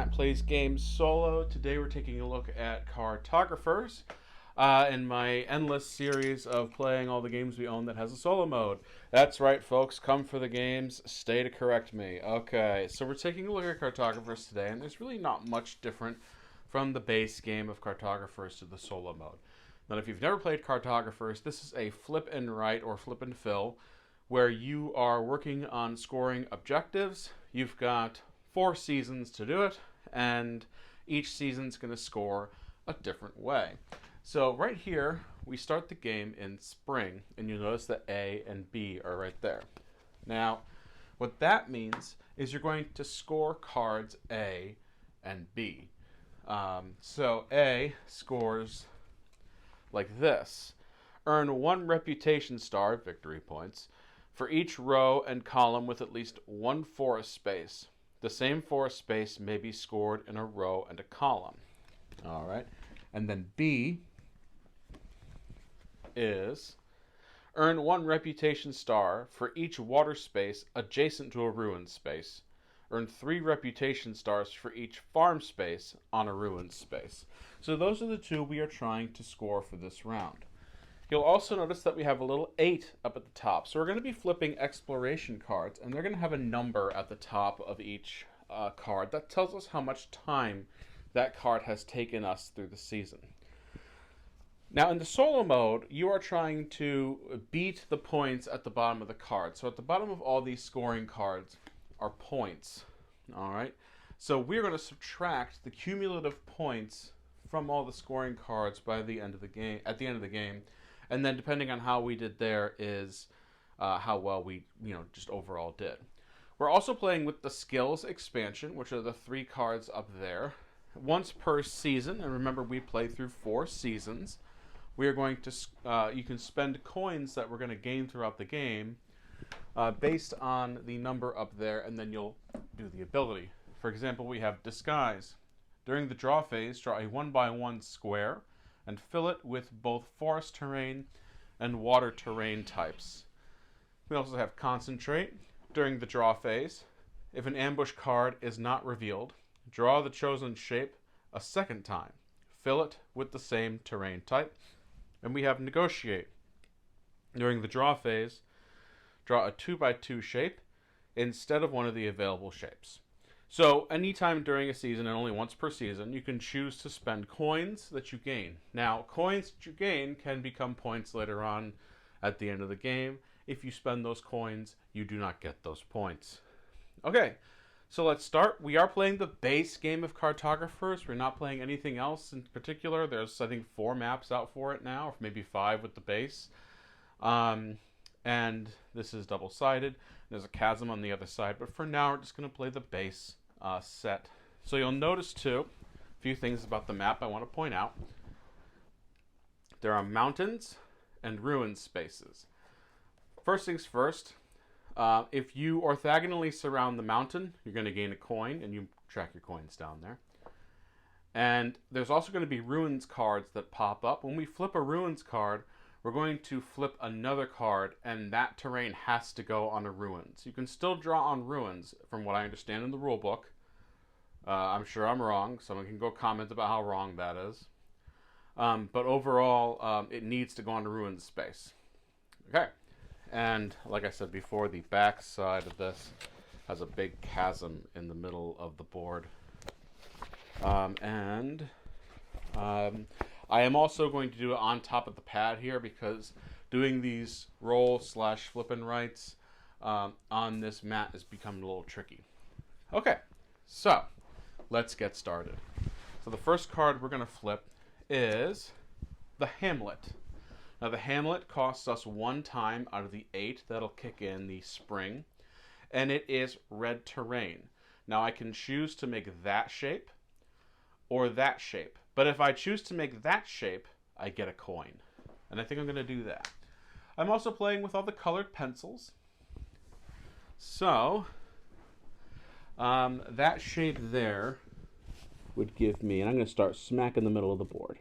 Matt Plays Games Solo. Today we're taking a look at Cartographers in my endless series of playing all the games we own that has a solo mode. That's right, folks. Come for the games, stay to correct me. Okay, so we're taking a look at Cartographers today, and there's really not much different from the base game of Cartographers to the solo mode. Now, if you've never played Cartographers, this is a flip and write or flip and fill where you are working on scoring objectives. You've got 4 seasons to do it, and each season's going to score a different way. So right here, we start the game in spring, and you'll notice that A and B are right there. Now, what that means is you're going to score cards A and B. So A scores like this. Earn 1 reputation star, victory points, for each row and column with at least 1 forest space. The same forest space may be scored in a row and a column. All right. And then B is earn 1 reputation star for each water space adjacent to a ruined space. Earn 3 reputation stars for each farm space on a ruined space. So those are the 2 we are trying to score for this round. You'll also notice that we have a little 8 up at the top. So we're going to be flipping exploration cards, and they're going to have a number at the top of each card. That tells us how much time that card has taken us through the season. Now, in the solo mode, you are trying to beat the points at the bottom of the card. So at the bottom of all these scoring cards are points. All right. So we're going to subtract the cumulative points from all the scoring cards by the end of the game. At the end of the game. And then depending on how we did there is how well we, just overall did. We're also playing with the skills expansion, which are the 3 cards up there. Once per season, and remember we play through 4 seasons, we are going to, you can spend coins that we're going to gain throughout the game based on the number up there, and then you'll do the ability. For example, we have Disguise. During the draw phase, draw a 1x1 square and fill it with both forest terrain and water terrain types. We also have Concentrate. During the draw phase, if an ambush card is not revealed, draw the chosen shape a second time. Fill it with the same terrain type. And we have Negotiate. During the draw phase, draw a 2x2 shape instead of one of the available shapes. So anytime during a season, and only once per season, you can choose to spend coins that you gain. Now, coins that you gain can become points later on at the end of the game. If you spend those coins, you do not get those points. Okay, so let's start. We are playing the base game of Cartographers. We're not playing anything else in particular. There's, I think, 4 maps out for it now, or maybe 5 with the base. And this is double-sided. There's a chasm on the other side, but for now we're just going to play the base set. So you'll notice too, a few things about the map I want to point out. There are mountains and ruin spaces. First things first, if you orthogonally surround the mountain, you're going to gain a coin, and you track your coins down there. And there's also going to be ruins cards that pop up. When we flip a ruins card, we're going to flip another card, and that terrain has to go on a ruins. You can still draw on ruins, from what I understand in the rule book. I'm sure I'm wrong. Someone can go comment about how wrong that is. But overall, it needs to go on a ruins space. Okay. And like I said before, the back side of this has a big chasm in the middle of the board. I am also going to do it on top of the pad here because doing these roll/flip and writes on this mat is becoming a little tricky. Okay, so let's get started. So the first card we're going to flip is the Hamlet. Now the Hamlet costs us 1 time out of the 8 that'll kick in the spring, and it is red terrain. Now I can choose to make that shape or that shape. But if I choose to make that shape, I get a coin. And I think I'm going to do that. I'm also playing with all the colored pencils. So, that shape there would give me, and I'm going to start smack in the middle of the board.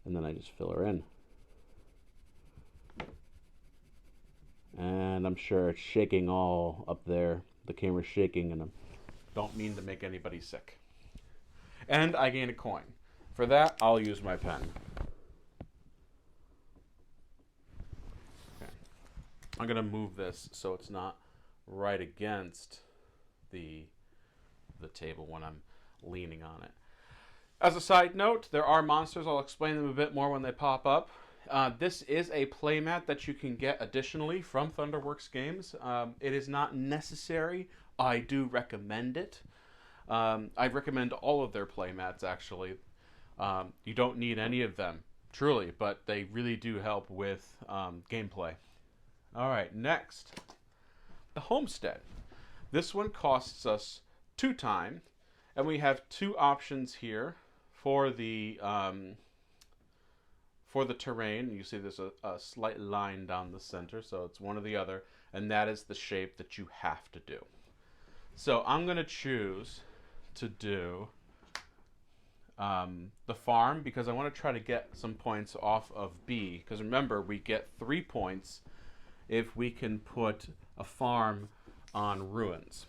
And then I just fill her in. And I'm sure it's shaking all up there. The camera's shaking, and I don't mean to make anybody sick. And I gain a coin. For that, I'll use my pen. Okay. I'm going to move this so it's not right against the table when I'm leaning on it. As a side note, there are monsters. I'll explain them a bit more when they pop up. This is a playmat that you can get additionally from Thunderworks Games. It is not necessary. I do recommend it. I recommend all of their playmats, actually. You don't need any of them, truly, but they really do help with gameplay. All right, next, the Homestead. This one costs us 2 time, and we have 2 options here for the terrain. You see there's a slight line down the center, so it's one or the other, and that is the shape that you have to do. So I'm going to choose to do the farm, because I want to try to get some points off of B, because remember, we get 3 points if we can put a farm on ruins.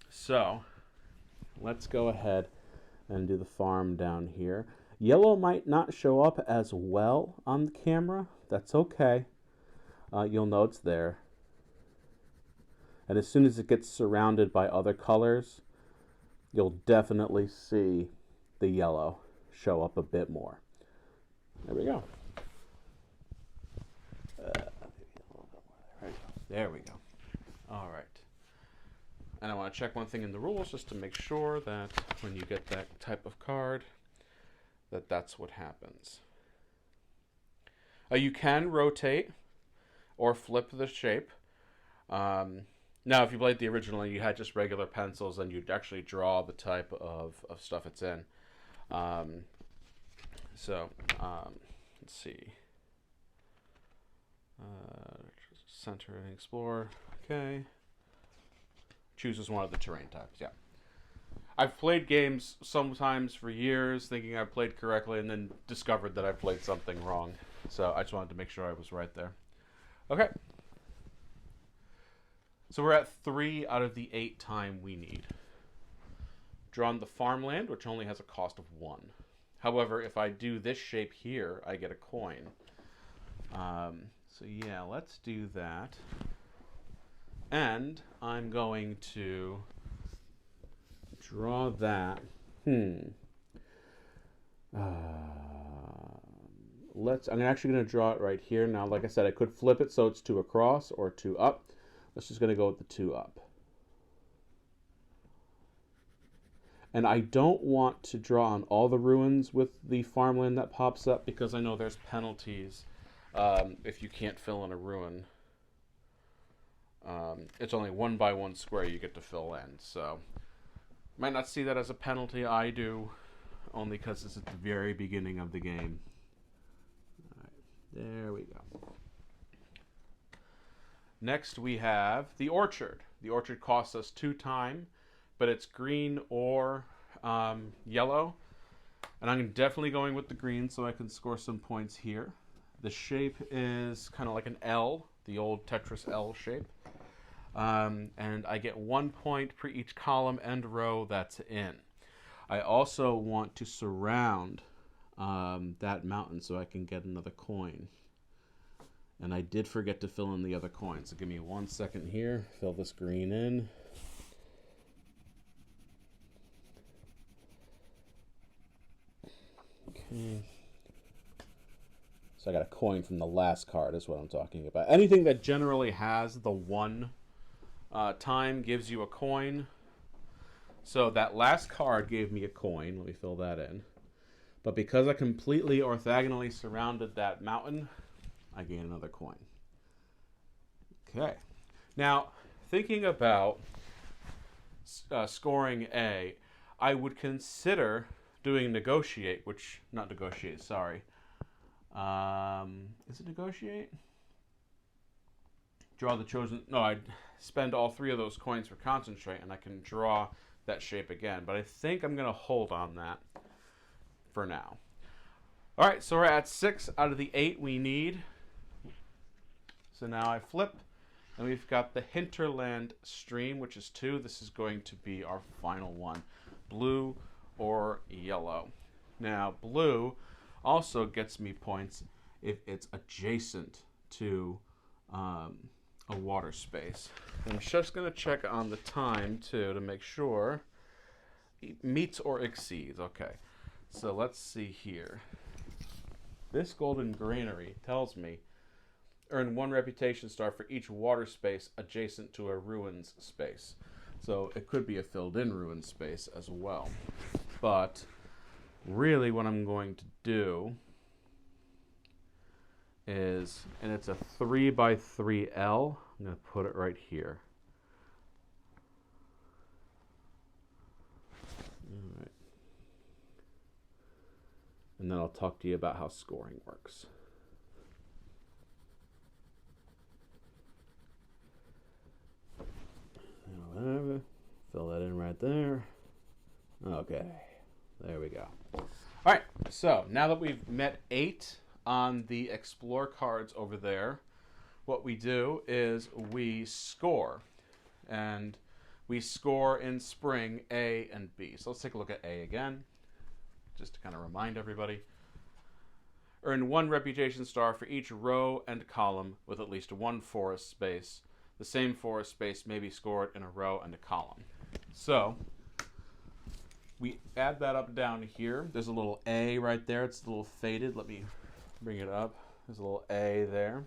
So let's go ahead and do the farm down here. Yellow might not show up as well on the camera. That's okay. You'll know it's there. And as soon as it gets surrounded by other colors, you'll definitely see the yellow show up a bit more. There we go. There we go. All right. And I want to check one thing in the rules just to make sure that when you get that type of card, that's what happens. You can rotate or flip the shape. Now, if you played the original and you had just regular pencils, then you'd actually draw the type of stuff it's in. Let's see. Center and explore. Okay. Chooses one of the terrain types. Yeah. I've played games sometimes for years thinking I played correctly and then discovered that I played something wrong. So I just wanted to make sure I was right there. Okay. So we're at 3 out of the 8 time we need. Drawn the farmland, which only has a cost of 1. However, if I do this shape here, I get a coin. So yeah, let's do that. And I'm going to draw that. I'm actually going to draw it right here. Now, like I said, I could flip it so it's 2 across or 2 up. Let's just going to go with the 2 up. And I don't want to draw on all the ruins with the farmland that pops up, because I know there's penalties if you can't fill in a ruin. It's only 1 by 1 square you get to fill in, so might not see that as a penalty. I do, only because it's at the very beginning of the game. All right, there we go. Next we have the orchard. The orchard costs us 2 time, but it's green or yellow. And I'm definitely going with the green so I can score some points here. The shape is kind of like an L, the old Tetris L shape. And I get 1 point per each column and row that's in. I also want to surround that mountain so I can get another coin. And I did forget to fill in the other coin. So give me 1 second here. Fill this green in. Okay. So I got a coin from the last card is what I'm talking about. Anything that generally has the 1 time gives you a coin. So that last card gave me a coin. Let me fill that in. But because I completely orthogonally surrounded that mountain, I gain another coin. Okay. Now, thinking about scoring A, I would consider doing negotiate, not negotiate, sorry. Is it negotiate? Draw the chosen, no, I'd spend all 3 of those coins for concentrate, and I can draw that shape again. But I think I'm going to hold on that for now. All right, so we're at 6 out of the 8 we need. So now I flip, and we've got the Hinterland Stream, which is 2. This is going to be our final one, blue or yellow. Now, blue also gets me points if it's adjacent to a water space. I'm just going to check on the time, too, to make sure it meets or exceeds. Okay, so let's see here. This golden granary tells me earn 1 reputation star for each water space adjacent to a ruins space. So it could be a filled-in ruin space as well. But really what I'm going to do is, and it's a 3x3L, I'm going to put it right here. All right. And then I'll talk to you about how scoring works. Whatever. Fill that in right there. Okay. There we go. All right. So now that we've met 8 on the explore cards over there, what we do is we score. And we score in spring A and B. So let's take a look at A again, just to kind of remind everybody. Earn 1 reputation star for each row and column with at least 1 forest space. The same forest space may be scored in a row and a column. So we add that up down here. There's a little A right there. It's a little faded. Let me bring it up. There's a little A there.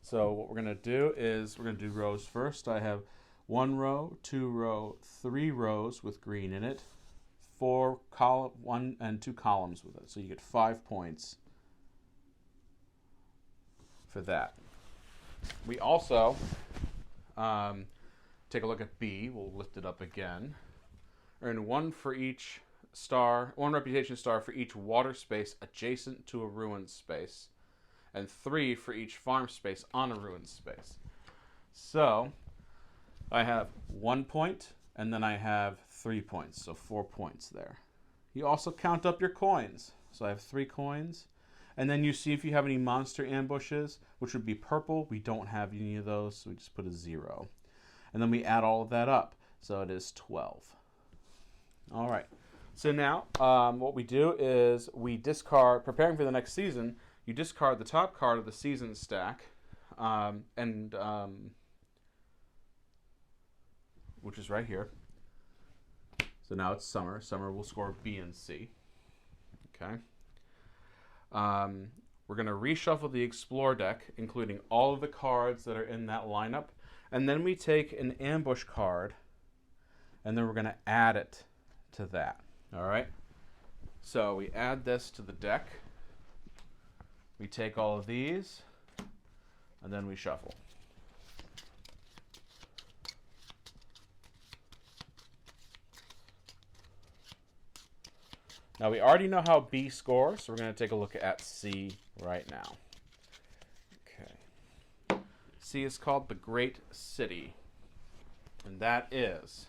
So what we're going to do is we're going to do rows first. I have 1 row, 2 row, 3 rows with green in it, 1 and 2 columns with it. So you get 5 points for that. We also take a look at B. We'll lift it up again. Earn 1 for each star, 1 reputation star for each water space adjacent to a ruined space, and 3 for each farm space on a ruined space. So I have 1 point, and then I have 3 points, so 4 points there. You also count up your coins. So I have 3 coins. And then you see if you have any monster ambushes, which would be purple. We don't have any of those, so we just put a 0. And then we add all of that up. So it is 12. All right. So now what we do is we discard, preparing for the next season, you discard the top card of the season stack, which is right here. So now it's summer. Summer will score B and C. Okay. We're going to reshuffle the Explore deck, including all of the cards that are in that lineup. And then we take an ambush card, and then we're going to add it to that. All right? So we add this to the deck. We take all of these, and then we shuffle. Now we already know how B scores, so we're going to take a look at C right now. Okay. C is called the Great City, and that is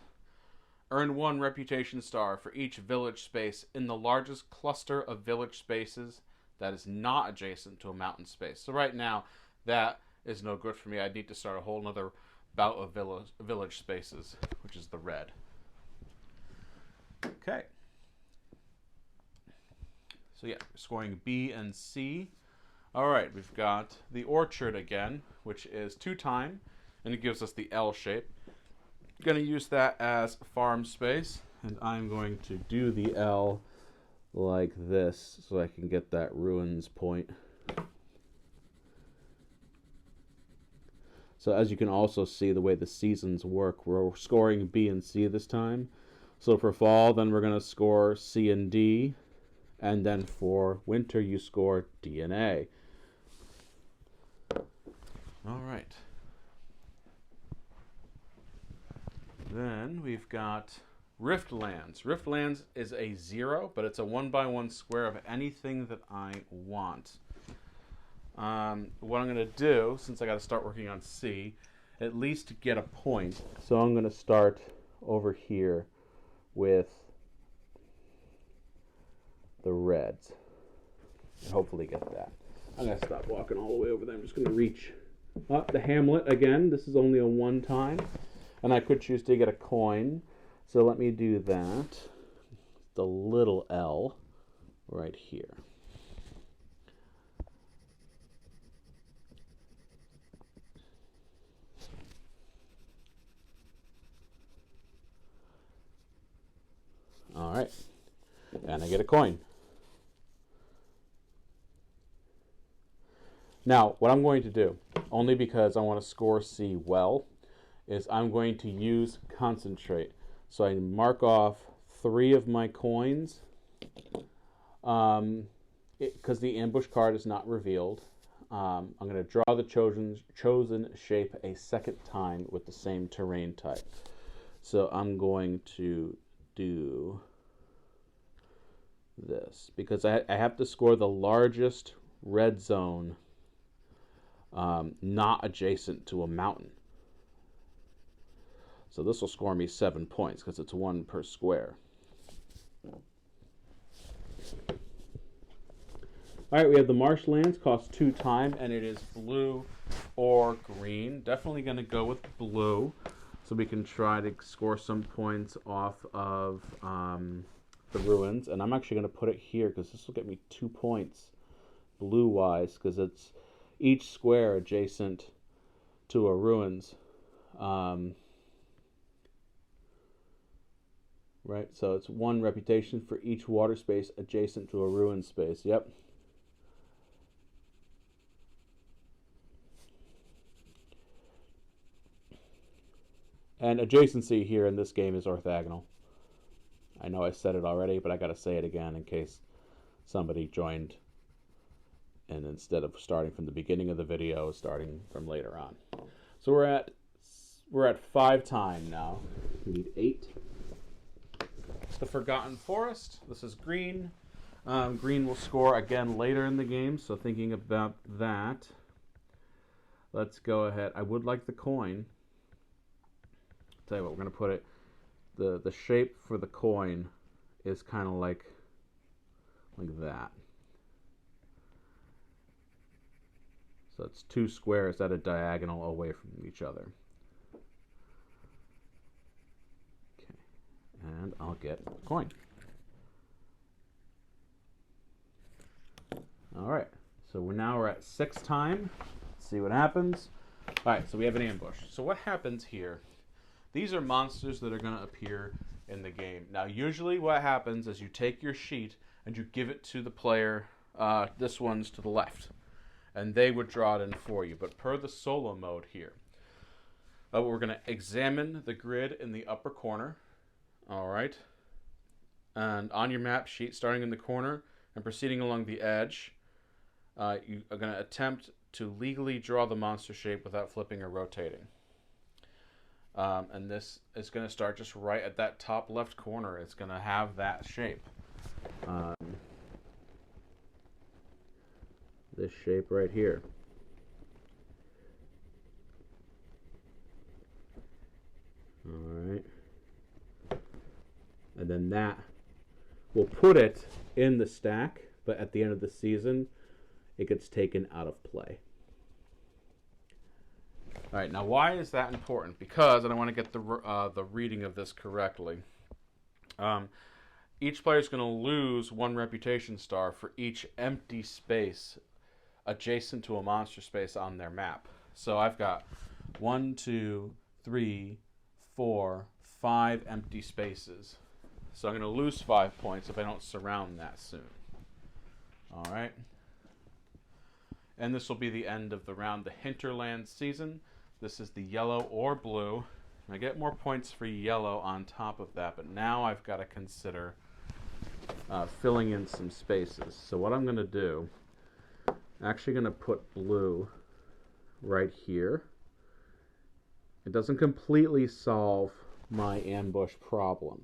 earn 1 reputation star for each village space in the largest cluster of village spaces that is not adjacent to a mountain space. So right now, that is no good for me. I need to start a whole other bout of village spaces, which is the red. Okay. So yeah, scoring B and C. All right, we've got the orchard again, which is 2 time, and it gives us the L shape. I'm going to use that as farm space, and I'm going to do the L like this so I can get that ruins point. So as you can also see the way the seasons work, we're scoring B and C this time. So for fall, then we're going to score C and D. And then for winter, you score D and A. All right. Then we've got Riftlands. Riftlands is a 0, but it's a 1x1 square of anything that I want. What I'm going to do, since I got to start working on C, at least to get a point. So I'm going to start over here with the reds and hopefully get that. I'm going to stop walking all the way over there. I'm just going to reach The hamlet, again, this is only a one time. And I could choose to get a coin. So let me do that. The little L right here. All right. And I get a coin. Now, what I'm going to do, only because I want to score C well, is I'm going to use concentrate. So I mark off 3 of my coins, because the ambush card is not revealed. I'm going to draw the chosen shape a second time with the same terrain type. So I'm going to do this, because I have to score the largest red zone not adjacent to a mountain. So this will score me 7 points because it's 1 per square. All right, we have the Marsh Lands, costs 2 time, and it is blue or green. Definitely going to go with blue, so we can try to score some points off of the ruins. And I'm actually going to put it here because this will get me 2 points blue-wise, because it's each square adjacent to a ruins. Right, so it's 1 reputation for each water space adjacent to a ruin space. Yep. And adjacency here in this game is orthogonal. I know I said it already, but I gotta say it again in case somebody joined and instead of starting from the beginning of the video, starting from later on. So we're at 5 time now. We need 8. The Forgotten Forest. This is green. Green will score again later in the game, so thinking about that, let's go ahead. I would like the coin. Tell you what, we're going to put it, the shape for the coin is kind of like that. So it's 2 squares at a diagonal away from each other. Okay, and I'll get a coin. All right, so we're at 6 time. Let's see what happens. All right, so we have an ambush. So what happens here? These are monsters that are going to appear in the game. Now, usually what happens is you take your sheet and you give it to the player. This one's to the left. And they would draw it in for you. But per the solo mode here, we're going to examine the grid in the upper corner. All right. And on your map sheet, starting in the corner and proceeding along the edge, you are going to attempt to legally draw the monster shape without flipping or rotating. And this is going to start just right at that top left corner. It's going to have that shape. This shape right here. All right. And then that will put it in the stack, but at the end of the season, it gets taken out of play. All right, now why is that important? Because, and I want to get the reading of this correctly, each player is going to lose 1 reputation star for each empty space adjacent to a monster space on their map. So I've got 1, 2, 3, 4, 5 empty spaces. So I'm going to lose 5 points if I don't surround that soon. All right. And this will be the end of the round, the Hinterland season. This is the yellow or blue. I get more points for yellow on top of that, but now I've got to consider filling in some spaces. So what I'm going to do, I'm actually going to put blue right here. It doesn't completely solve my ambush problem,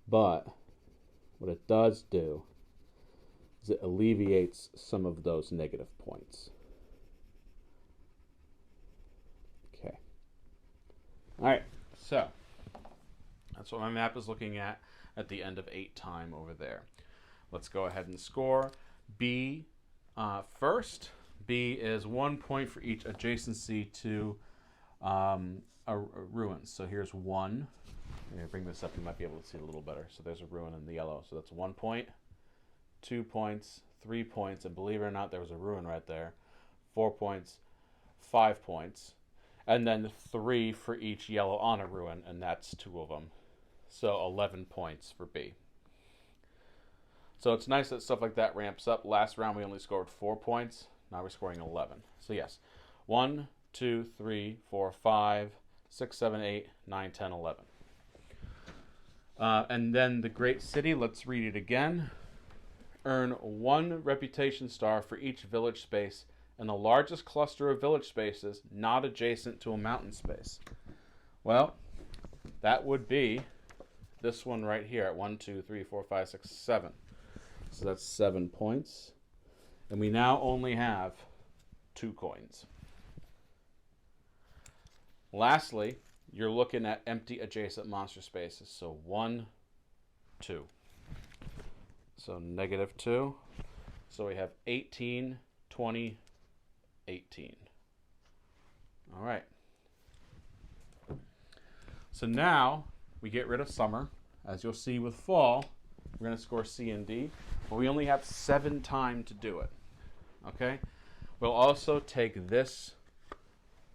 but what it does do is it alleviates some of those negative points. Okay. All right, so that's what my map is looking at the end of 8 time over there. Let's go ahead and score. B first. B is 1 point for each adjacency to a ruin. So here's 1. I'm going to bring this up, you might be able to see it a little better. So there's a ruin in the yellow. So that's 1 point, 2 points, 3 points, and believe it or not, there was a ruin right there. 4 points, 5 points, and then 3 for each yellow on a ruin, and that's 2 of them. So 11 points for B. So it's nice that stuff like that ramps up. Last round we only scored 4 points. Now we're scoring 11. So yes, 1, 2, 3, 4, 5, 6, 7, 8, 9, 10, 11. And then the Great City, let's read it again. Earn 1 reputation star for each village space in the largest cluster of village spaces not adjacent to a mountain space. Well, that would be this one right here at 1, 2, 3, 4, 5, 6, 7. So that's 7 points. And we now only have 2 coins. Lastly, you're looking at empty adjacent monster spaces. So 1, 2. So -2. So we have 18, 20, 18. All right. So now we get rid of summer. As you'll see with fall, we're going to score C and D. But we only have 7 time to do it. Okay? We'll also take this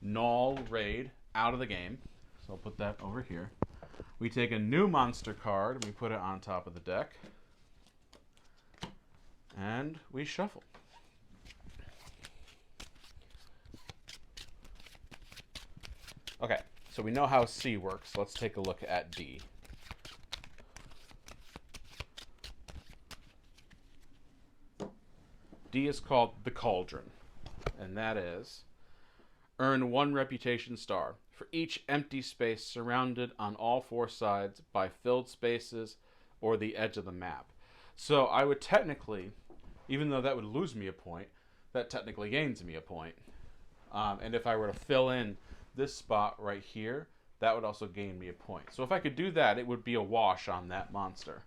null raid out of the game. So I'll put that over here. We take a new monster card and we put it on top of the deck. And we shuffle. Okay, so we know how C works. Let's take a look at D. D is called the Cauldron, and that is earn 1 reputation star for each empty space surrounded on all 4 sides by filled spaces or the edge of the map. So I would technically, even though that would lose me a point, that technically gains me a point. And if I were to fill in this spot right here, that would also gain me a point. So if I could do that, it would be a wash on that monster.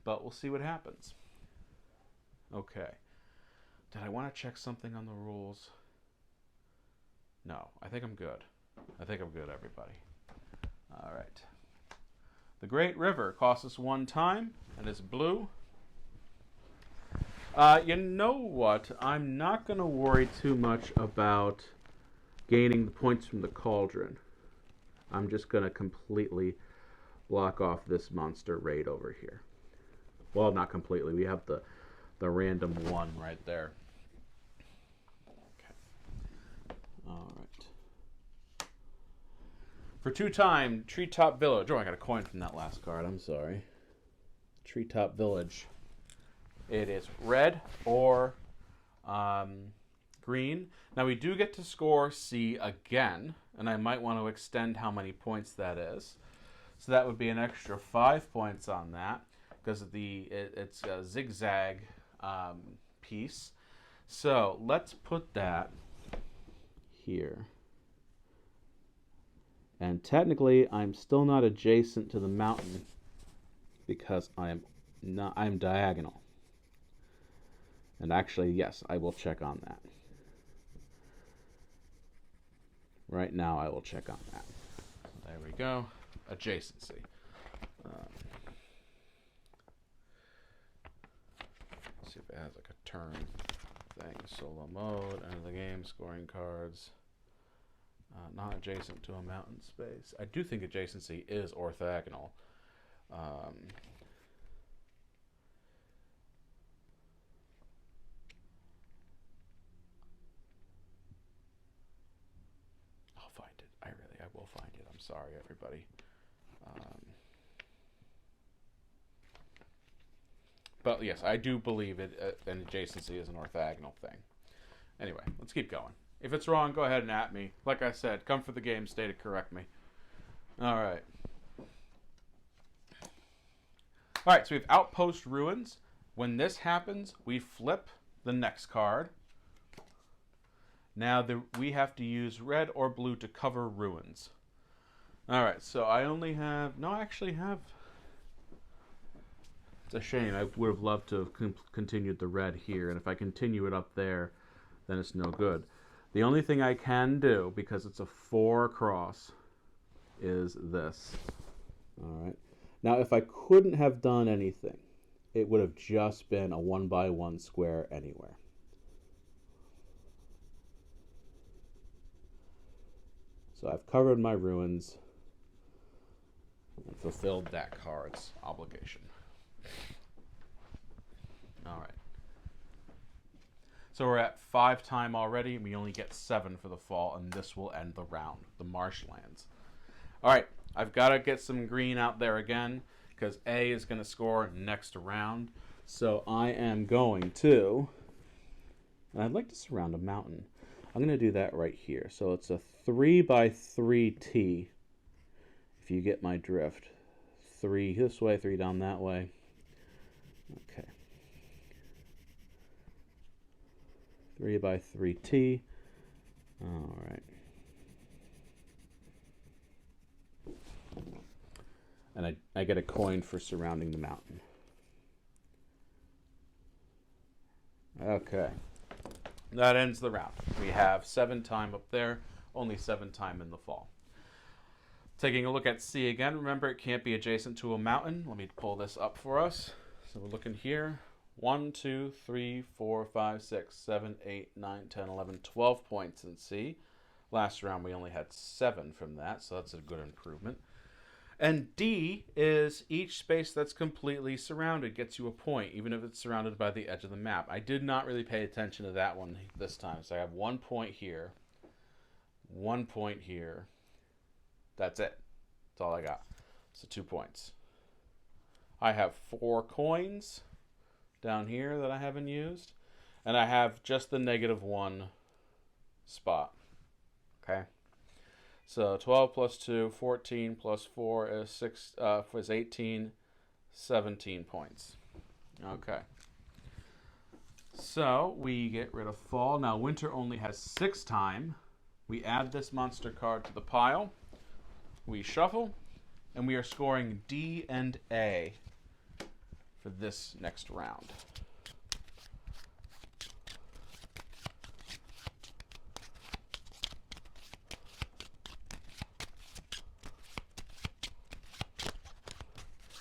But we'll see what happens. Okay. Did I want to check something on the rules? No, I think I'm good. I think I'm good, everybody. All right. The Great River costs us 1 time, and it's blue. You know what? I'm not going to worry too much about gaining the points from the Cauldron. I'm just going to completely block off this monster raid over here. Well, not completely. We have the random 1 right there. Okay. All right. For 2 time, Treetop Village. Oh, I got a coin from that last card. I'm sorry. Treetop Village. It is red or green. Now we do get to score C again, and I might want to extend how many points that is. So that would be an extra 5 points on that because it's a zigzag piece. So let's put that here. And technically, I'm still not adjacent to the mountain because I'm diagonal. And actually, yes, I will check on that. Right now, I will check on that. There we go. Adjacency. Let's see if it has like a turn thing. Solo mode, end of the game, scoring cards. Not adjacent to a mountain space. I do think adjacency is orthogonal. I will find it. I'm sorry, everybody. But yes, I do believe an adjacency is an orthogonal thing. Anyway, let's keep going. If it's wrong, go ahead and at me. Like I said, come for the game, stay to correct me. All right. All right, so we have Outpost Ruins. When this happens, we flip the next card. Now we have to use red or blue to cover ruins. All right, so I only have... No, I actually have... It's a shame. I would have loved to have continued the red here, and if I continue it up there, then it's no good. The only thing I can do, because it's a 4 across, is this. All right. Now, if I couldn't have done anything, it would have just been a 1x1 square anywhere. So I've covered my ruins and fulfilled that card's obligation. All right. So we're at 5 time already. We only get 7 for the fall, and this will end the round, the Marsh Lands. All right, I've got to get some green out there again, because A is going to score next round. So I am going to, and I'd like to surround a mountain. I'm going to do that right here. So it's a 3x3 T, if you get my drift. 3 this way, 3 down that way. Okay. 3x3 T. All right. And I get a coin for surrounding the mountain. Okay. That ends the round. We have 7 time up there, only 7 time in the fall. Taking a look at C again. Remember, it can't be adjacent to a mountain. Let me pull this up for us. So we're looking here. 1, 2, 3, 4, 5, 6, 7, 8, 9, 10, 11, 12 points in C. Last round we only had 7 from that, so that's a good improvement. And D is each space that's completely surrounded gets you a point, even if it's surrounded by the edge of the map. I did not really pay attention to that one this time. So I have 1 point here, 1 point here. That's it. That's all I got. So 2 points. I have 4 coins down here that I haven't used. And I have just the -1 spot. Okay. So 12 plus 2, 14 plus 4 is 18, 17 points. Okay. So we get rid of fall. Now winter only has 6 time. We add this monster card to the pile. We shuffle, and we are scoring D and A for this next round.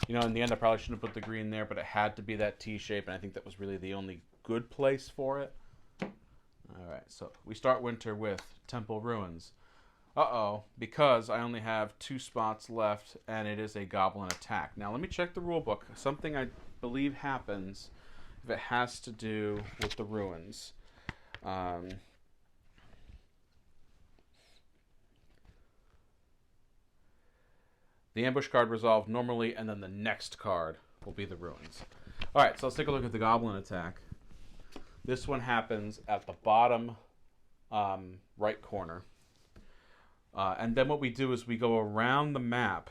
You know, in the end, I probably shouldn't have put the green there, but it had to be that T shape, and I think that was really the only good place for it. All right, so we start winter with Temple Ruins. Uh-oh, because I only have 2 spots left, and it is a Goblin Attack. Now, let me check the rule book. Something I believe happens if it has to do with the ruins. The ambush card resolved normally, and then the next card will be the ruins. All right, so let's take a look at the Goblin Attack. This one happens at the bottom right corner. And then what we do is we go around the map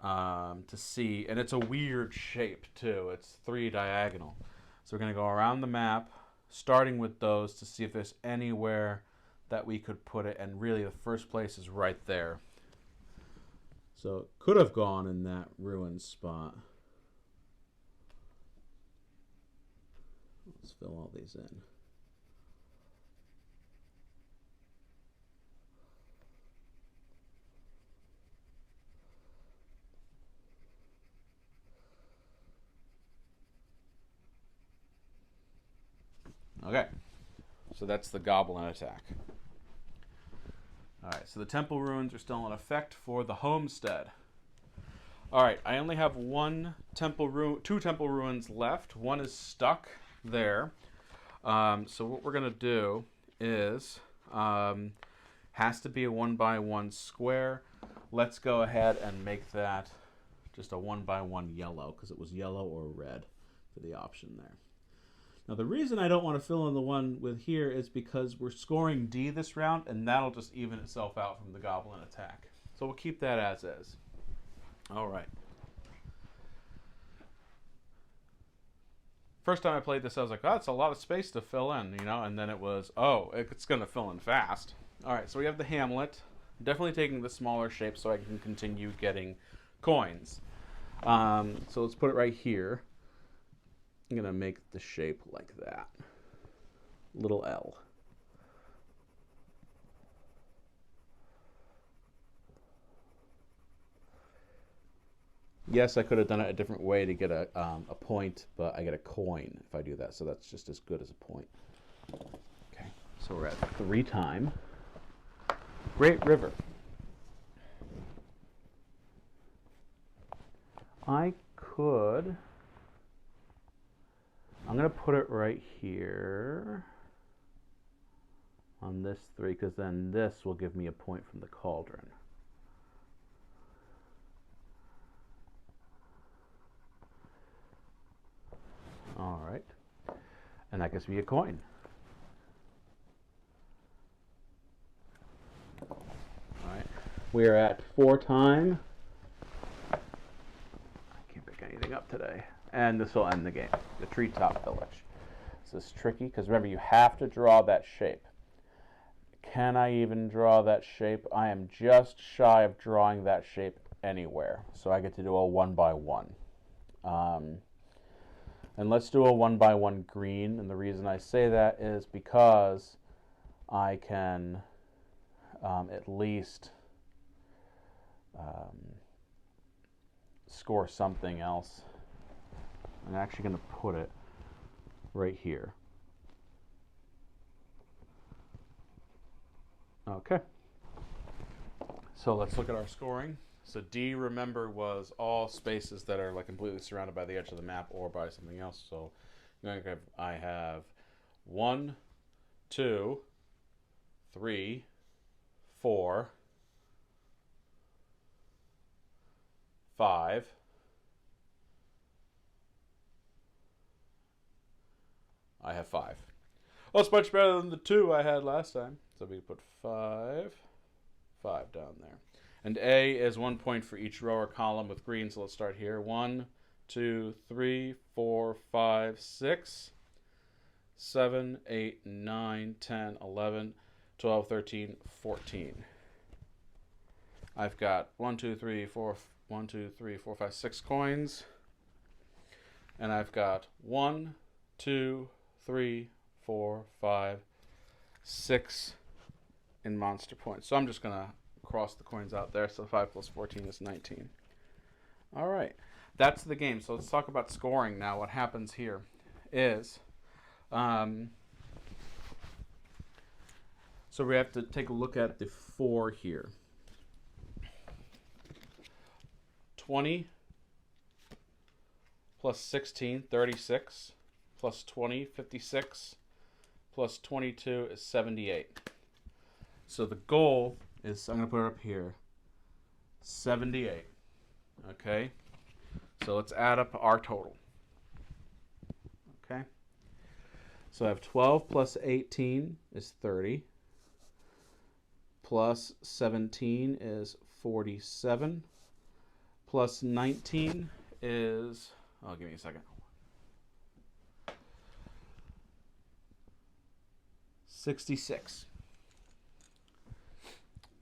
to see, and it's a weird shape too. It's 3 diagonal. So we're going to go around the map, starting with those to see if there's anywhere that we could put it, and really the first place is right there. So it could have gone in that ruin spot. Let's fill all these in. Okay, so that's the Goblin Attack. All right, so the Temple Ruins are still in effect for the Homestead. All right, I only have 2 Temple Ruins left. One is stuck there. So what we're going to do is, has to be a 1x1 square. Let's go ahead and make that just a 1x1 yellow, because it was yellow or red for the option there. Now, the reason I don't want to fill in the one with here is because we're scoring D this round, and that'll just even itself out from the Goblin Attack. So we'll keep that as is. All right. First time I played this, I was like, oh, it's a lot of space to fill in, you know, and then it was, oh, it's going to fill in fast. All right, so we have the Hamlet. Definitely taking the smaller shape so I can continue getting coins. So let's put it right here. I'm going to make the shape like that. Little L. Yes, I could have done it a different way to get a point, but I get a coin if I do that, so that's just as good as a point. Okay, so we're at 3 time. Great River. I'm going to put it right here on this 3, because then this will give me a point from the cauldron. All right, and that gives me a coin. All right, we are at 4 time. I can't pick anything up today. And this will end the game, the Treetop Village. This is tricky, because remember, you have to draw that shape. Can I even draw that shape? I am just shy of drawing that shape anywhere. So I get to do a 1 by 1. And let's do a 1 by 1 green. And the reason I say that is because I can at least score something else. I'm actually going to put it right here. Okay. So let's look at our scoring. So D, remember, was all spaces that are like completely surrounded by the edge of the map or by something else. So I have 1, 2, 3, 4, 5, I have 5. Well, it's much better than the 2 I had last time. So we put 5 down there. And A is 1 point for each row or column with green. So let's start here. 1, 2, 3, 4, 5, 6, 7, 8, 9, 10, 11, 12, 13, 14. I've got 1, 2, 3, 4, 6 coins. And I've got 1, 2, 3, 4, 5, 6 in monster points. So I'm just going to cross the coins out there. So 5 plus 14 is 19. All right. That's the game. So let's talk about scoring now. What happens here is, so we have to take a look at the 4 here. 20 plus 16, 36. Plus 20, 56. Plus 22 is 78. So the goal is, I'm going to put it up here, 78. Okay? So let's add up our total. Okay? So I have 12 plus 18 is 30. Plus 17 is 47. Plus 19 is, oh, give me a second. 66.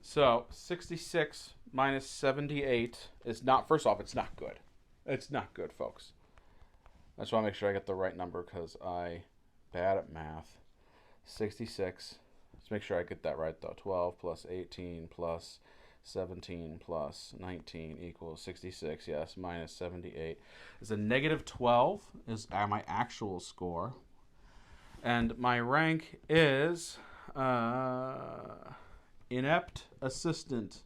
So 66 minus 78 is not, first off, it's not good. It's not good, folks. I just want to make sure I get the right number because I'm bad at math. 66. Let's make sure I get that right, though. 12 plus 18 plus 17 plus 19 equals 66. Yes, minus 78 is a negative 12 is my actual score. And my rank is inept assistant.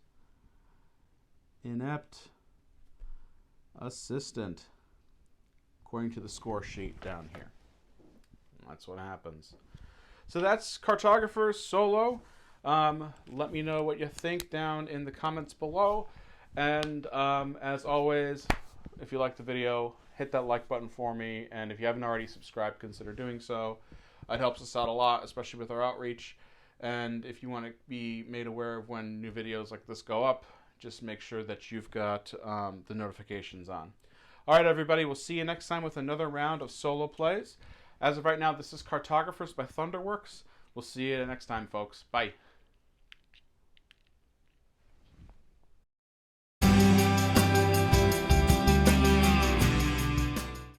Inept assistant. According to the score sheet down here. That's what happens. So that's Cartographers Solo. Let me know what you think down in the comments below. And as always, if you liked the video, hit that like button for me. And if you haven't already subscribed, consider doing so. It helps us out a lot, especially with our outreach. And if you want to be made aware of when new videos like this go up, just make sure that you've got the notifications on. All right, everybody, we'll see you next time with another round of solo plays. As of right now, this is Cartographers by Thunderworks. We'll see you next time, folks. Bye.